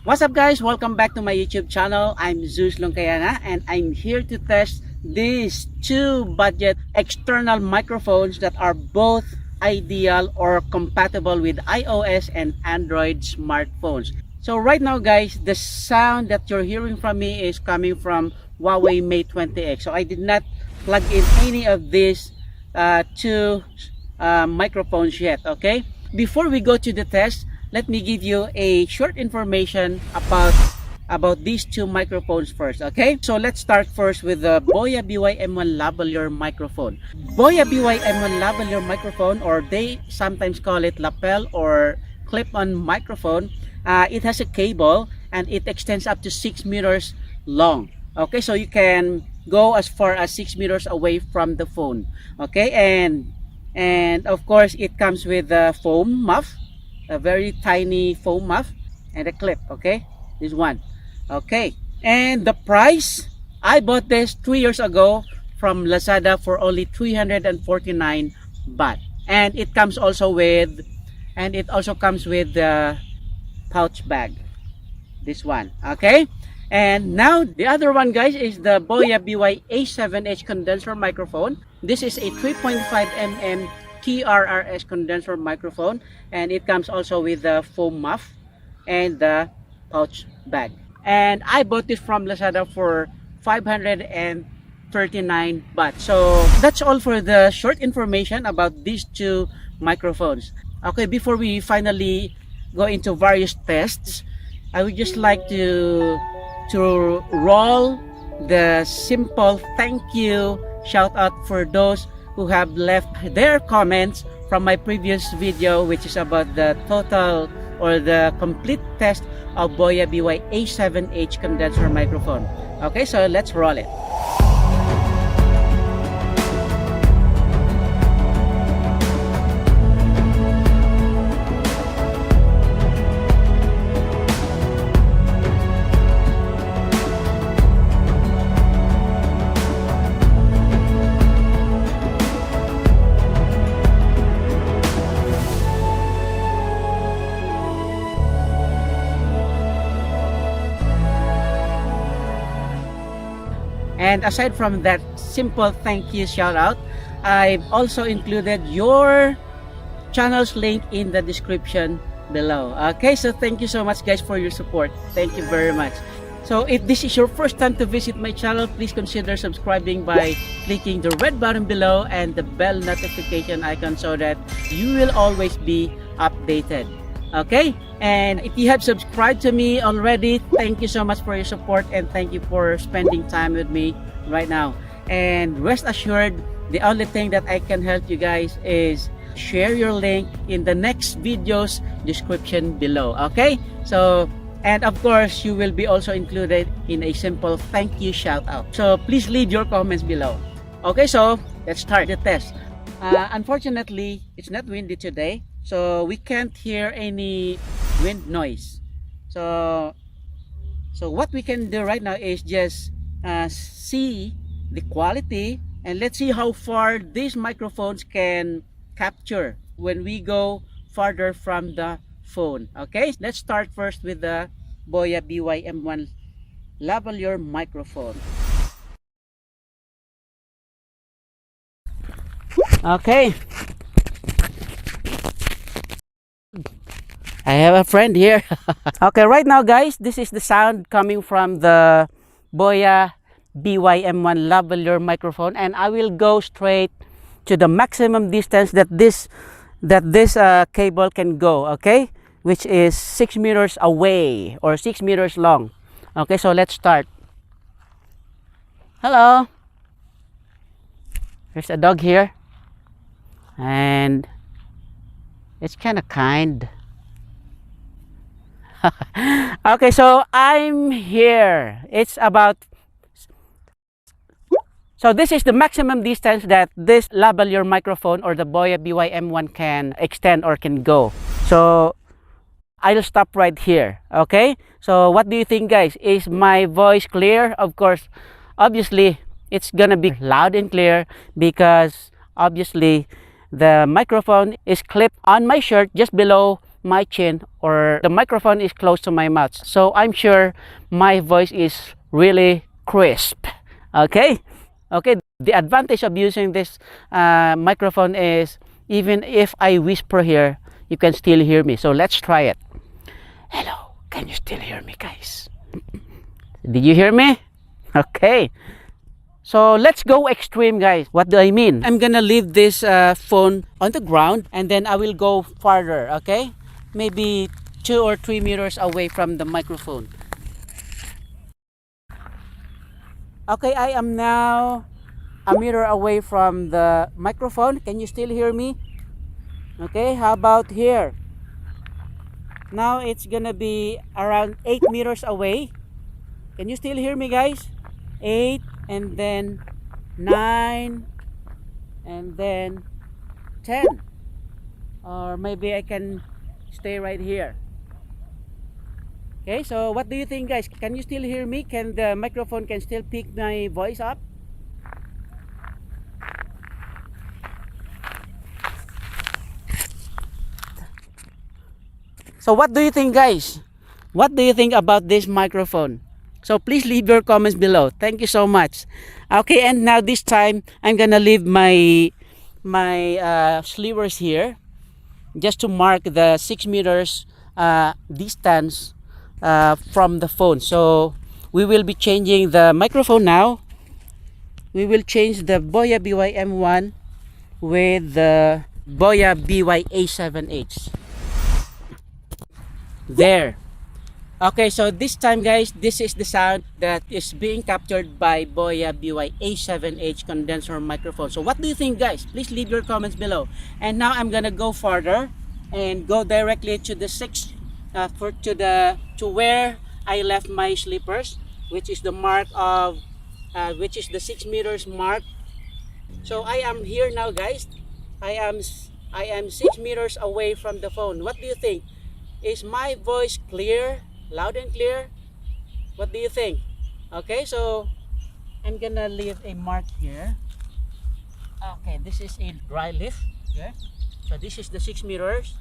What's up guys? Welcome back to my YouTube channel. I'm Zeus Longcayana and I'm here to test these two budget external microphones that are both ideal or compatible with iOS and Android smartphones. So right now guys, the sound that you're hearing from me is coming from Huawei Mate 20X. So I did not plug in any of these two microphones yet, okay? Before we go to the test, let me give you a short information about these two microphones first, okay? So let's start first with the Boya M1 lavalier microphone. Boya M1 lavalier microphone, or they sometimes call it lapel or clip-on microphone. It has a cable and it extends up to 6 meters long. Okay, so you can go as far as 6 meters away from the phone. Okay, and of course it comes with a foam muff, a very tiny foam muff, and a clip. Okay, this one. Okay, and the price, I bought this 3 years ago from Lazada for only 349 baht, and it also comes with the pouch bag, this one. Okay, and now the other one guys is the Boya A7H condenser microphone. This is a 3.5mm TRRS condenser microphone, and it comes also with the foam muff and the pouch bag, and I bought this from Lazada for 539 baht. So that's all for the short information about these two microphones. Okay, before we finally go into various tests, I would just like to roll the simple thank you shout out for those who have left their comments from my previous video, which is about the total or the complete test of Boya A7H condenser microphone. Okay, so let's roll it. And aside from that simple thank you shout out, I've also included your channel's link in the description below. Okay, so thank you so much guys for your support. Thank you very much. So if this is your first time to visit my channel, please consider subscribing by clicking the red button below and the bell notification icon so that you will always be updated. Okay, and if you have subscribed to me already, thank you so much for your support and thank you for spending time with me right now. And rest assured, the only thing that I can help you guys is share your link in the next video's description below. Okay, so, and of course you will be also included in a simple thank you shout out, so please leave your comments below. Okay, so let's start the test. Unfortunately, it's not windy today, so we can't hear any wind noise. So what we can do right now is just see the quality, and let's see how far these microphones can capture when we go farther from the phone. Okay, let's start first with the Boya M1 lavalier microphone. Okay, I have a friend here. Okay, right now guys, this is the sound coming from the Boya M1 lavalier microphone, and I will go straight to the maximum distance that this cable can go, okay, which is 6 meters away or 6 meters long. Okay, so let's start. Hello, there's a dog here and it's kind of kind. Okay, so I'm here. It's about, so this is the maximum distance that this lavalier microphone or the Boya M1 can extend or can go. So I'll stop right here. Okay, so what do you think guys? Is my voice clear? Of course, obviously it's gonna be loud and clear because obviously the microphone is clipped on my shirt just below my chin, or the microphone is close to my mouth. So I'm sure my voice is really crisp. Okay? Okay, the advantage of using this microphone is even if I whisper here, you can still hear me. So let's try it. Hello, can you still hear me, guys? Did you hear me? Okay. So let's go extreme, guys. What do I mean? I'm gonna leave this phone on the ground and then I will go farther, okay? Maybe 2 or 3 meters away from the microphone. Okay, I am now a meter away from the microphone. Can you still hear me? Okay, how about here? Now it's gonna be around 8 meters away. Can you still hear me, guys? 8, and then 9, and then 10. Or maybe I can stay right here. Okay, so what do you think, guys? Can you still hear me? Can the microphone can still pick my voice up? So what do you think, guys? What do you think about this microphone? So please leave your comments below. Thank you so much. Okay, and now this time I'm gonna leave my slivers here just to mark the 6 meters distance from the phone. So we will be changing the microphone now. We will change the Boya BY-M1 with the Boya BY-A7H. There. Okay, so this time, guys, this is the sound that is being captured by Boya BY-A7H condenser microphone. So what do you think, guys? Please leave your comments below. And now I'm gonna go farther and go directly to the to where I left my slippers, which is the mark of which is the 6 meters mark. So I am here now, guys. I am 6 meters away from the phone. What do you think? Is my voice clear? Loud and clear? What do you think? Okay, so I'm gonna leave a mark here. Okay, this is a dry leaf. Okay, so this is the 6 meters.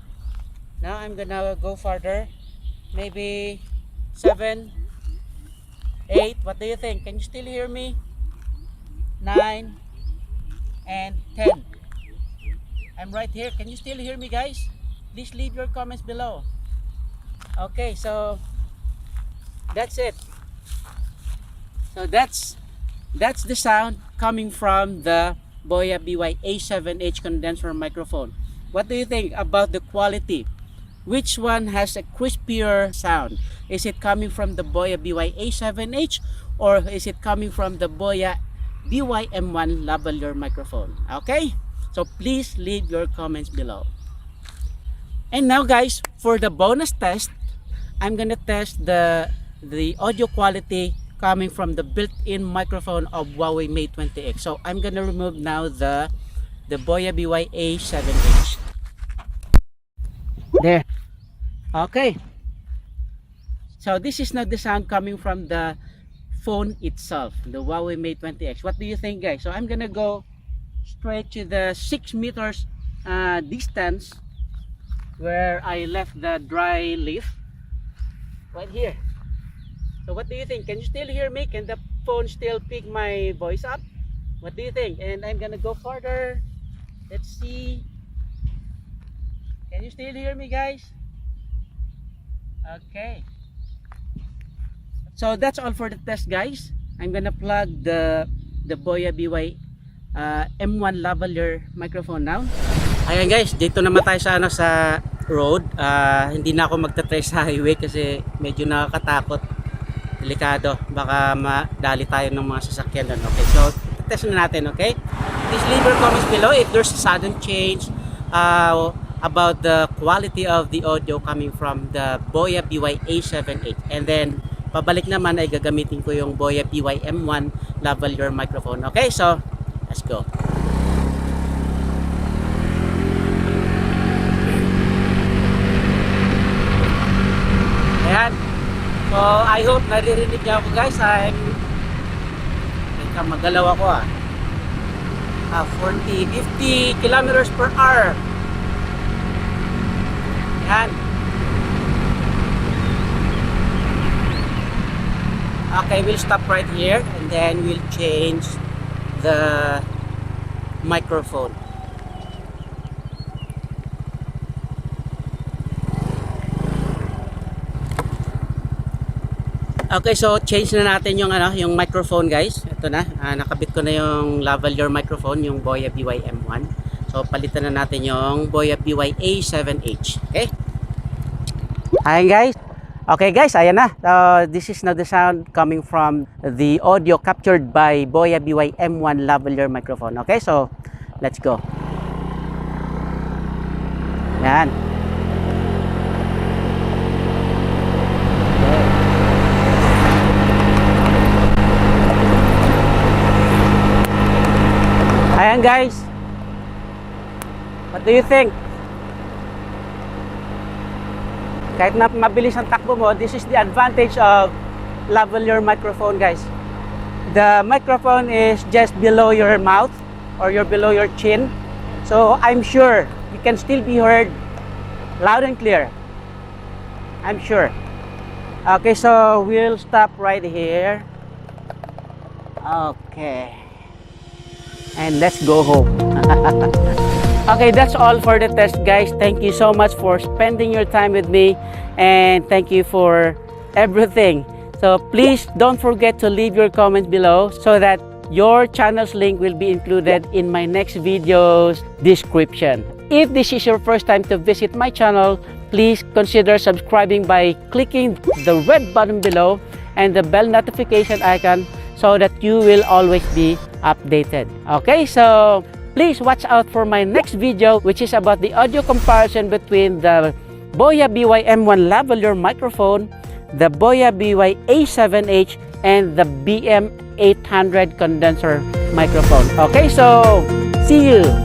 Now I'm gonna go farther, maybe 7, 8. What do you think? Can you still hear me? 9 and 10. I'm right here. Can you still hear me, guys? Please leave your comments below. Okay, so that's it. So that's the sound coming from the Boya BY-A7H condenser microphone. What do you think about the quality? Which one has a crispier sound? Is it coming from the Boya BY-A7H or is it coming from the Boya BY-M1 lavalier microphone? Okay, so please leave your comments below. And now, guys, for the bonus test, I'm gonna test the audio quality coming from the built-in microphone of Huawei Mate 20X. So I'm gonna remove now the Boya BY-A7H. There. Okay. So this is not the sound coming from the phone itself, the Huawei Mate 20X. What do you think, guys? So I'm gonna go straight to the 6 meters distance where I left the dry leaf right here. So what do you think? Can you still hear me? Can the phone still pick my voice up? What do you think? And I'm gonna go further. Let's see. Can you still hear me, guys? Okay. So that's all for the test, guys. I'm gonna plug the Boya BY-M1 lavalier microphone now. Ayan, guys, dito naman tayo sa road. Hindi na ako magta-try sa highway kasi medyo nakakatakot, delikado, baka madali tayo ng mga sasakyan doon. Okay, so test na natin. Okay, please leave your comments below if there's a sudden change about the quality of the audio coming from the Boya BY-A7H. And then pabalik naman ay gagamitin ko yung Boya BY-M1 lavalier microphone. Okay, so let's go. Ayan. So I hope naririnig niyo ako, guys. Teka, magalaw ako 40, 50 kilometers per hour. Ayan. Okay, we'll stop right here and then we'll change the microphone. Okay, so change na natin yung yung microphone, guys. Ito na, nakabit ko na yung lavalier microphone, yung Boya BY-M1. So palitan na natin yung Boya BY-A7H. Okay? Ayan, guys. Okay, guys, ayan na. This is now the sound coming from the audio captured by Boya BY-M1 lavalier microphone. Okay, so let's go. Yan. Ayan, guys. What do you think? Kahit na mabilis ang takbo mo, this is the advantage of lavalier microphone, guys. The microphone is just below your mouth or below your chin. So I'm sure you can still be heard loud and clear. I'm sure. Okay, so we'll stop right here. Okay. And let's go home. Okay, that's all for the test, guys. Thank you so much for spending your time with me, and thank you for everything. So please don't forget to leave your comments below so that your channel's link will be included in my next video's description. If this is your first time to visit my channel, please consider subscribing by clicking the red button below and the bell notification icon so that you will always be updated. Okay, so please watch out for my next video, which is about the audio comparison between the Boya BY-M1 lavalier microphone, the Boya BY-A7H, and the BM800 condenser microphone. Okay, so see you!